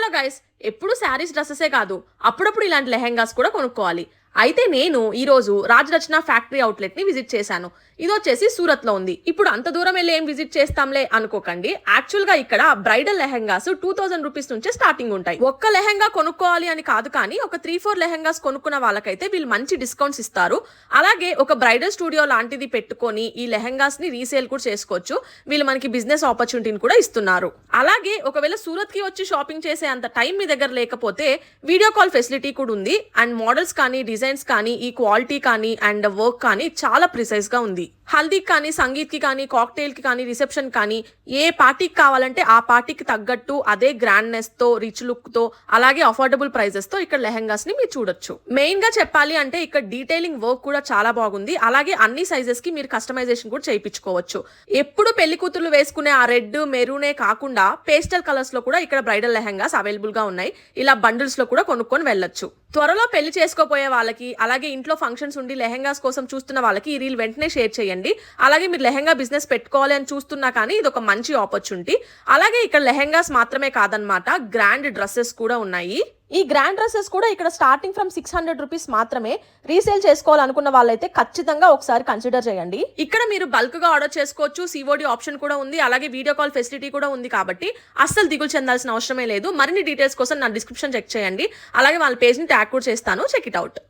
Hello guys, ఎప్పుడు శారీస్ డ్రెస్సెసే కాదు, అప్పుడప్పుడు ఇలాంటి లెహెంగాస్ కూడా కొనుక్కోవాలి. అయితే నేను ఈరోజు రాజరచన ఫ్యాక్టరీ అవుట్లెట్ ని విజిట్ చేశాను. ఇది వచ్చేసి సూరత్ లో ఉంది. ఇప్పుడు అంత దూరం వెళ్ళి ఏం విజిట్ చేస్తాంలే అనుకోకండి. యాక్చువల్ గా ఇక్కడ బ్రైడల్ లెహెంగాస్ 2000 రూపీస్ నుంచే స్టార్టింగ్ ఉంటాయి. ఒక్క లెహెంగా కొనుక్కోవాలి అని కాదు, కానీ ఒక 3-4 లెహెంగాస్ కొనుక్కున్న వాళ్ళకైతే వీళ్ళు మంచి డిస్కౌంట్స్ ఇస్తారు. అలాగే ఒక బ్రైడల్ స్టూడియో లాంటిది పెట్టుకొని ఈ లెహెంగాస్ ని రీసేల్ కూడా చేసుకోవచ్చు. వీళ్ళు మనకి బిజినెస్ ఆపర్చునిటీని కూడా ఇస్తున్నారు. అలాగే ఒకవేళ సూరత్ కి వచ్చి షాపింగ్ చేసే అంత టైం మీ దగ్గర లేకపోతే వీడియో కాల్ ఫెసిలిటీ కూడా ఉంది. అండ్ మోడల్స్ కానీ డిజైన్స్ కానీ ఈ క్వాలిటీ కానీ అండ్ వర్క్ కానీ చాలా ప్రిసైజ్ గా ఉంది. హల్దీకి కానీ, సంగీత్ కి కానీ, కాక్టైల్ కి కానీ, రిసెప్షన్ కానీ ఏ పార్టీకి కావాలంటే ఆ పార్టీకి తగ్గట్టు అదే గ్రాండ్నెస్ తో, రిచ్ లుక్ తో, అలాగే అఫోర్డబుల్ ప్రైజెస్ తో ఇక్కడ లెహెంగాస్ ని మీరు చూడొచ్చు. మెయిన్ గా చెప్పాలి అంటే ఇక్కడ డీటెయిలింగ్ వర్క్ కూడా చాలా బాగుంది. అలాగే అన్ని సైజెస్ కి మీరు కస్టమైజేషన్ కూడా చేయించుకోవచ్చు. ఎప్పుడు పెళ్లి కూతుర్లు వేసుకునే ఆ రెడ్, మెరూనే కాకుండా పేస్టల్ కలర్స్ లో కూడా ఇక్కడ బ్రైడల్ లెహెంగాస్ అవైలబుల్ గా ఉన్నాయి. ఇలా బండిల్స్ లో కూడా కొనుక్కొని వెళ్ళొచ్చు. త్వరలో పెళ్లి చేసుకోపోయే వాళ్ళకి, అలాగే ఇంట్లో ఫంక్షన్స్ ఉండి లెహెంగాస్ కోసం చూస్తున్న వాళ్ళకి ఈ రీల్ వెంటనే షేర్ చేయండి. అలాగే మీరు లెహెంగా బిజినెస్ పెట్టుకోవాలి అని చూస్తున్నా కానీ ఇది ఒక మంచి ఆపర్చునిటీ. అలాగే ఇక్కడ లెహెంగాస్ మాత్రమే కాదనమాట, గ్రాండ్ డ్రెస్సెస్ కూడా ఉన్నాయి. ఈ గ్రాండ్ డ్రెస్సెస్ కూడా ఇక్కడ స్టార్టింగ్ ఫ్రమ్ 600 రూపీస్ మాత్రమే. రీసేల్ చేసుకోవాలనుకున్న వాళ్ళైతే ఖచ్చితంగా ఒకసారి కన్సిడర్ చేయండి. ఇక్కడ మీరు బల్క్ గా ఆర్డర్ చేసుకోవచ్చు. సిఓడి ఆప్షన్ కూడా ఉంది. అలాగే వీడియో కాల్ ఫెసిలిటీ కూడా ఉంది. కాబట్టి అస్సలు దిగులు చెందాల్సిన అవసరమే లేదు. మరిన్ని డీటెయిల్స్ కోసం నా డిస్క్రిప్షన్ చెక్ చేయండి. అలాగే వాళ్ళ పేజ్ ని ట్యాగ్ కూడా చేస్తాను, చెక్ ఇట్ అవుట్.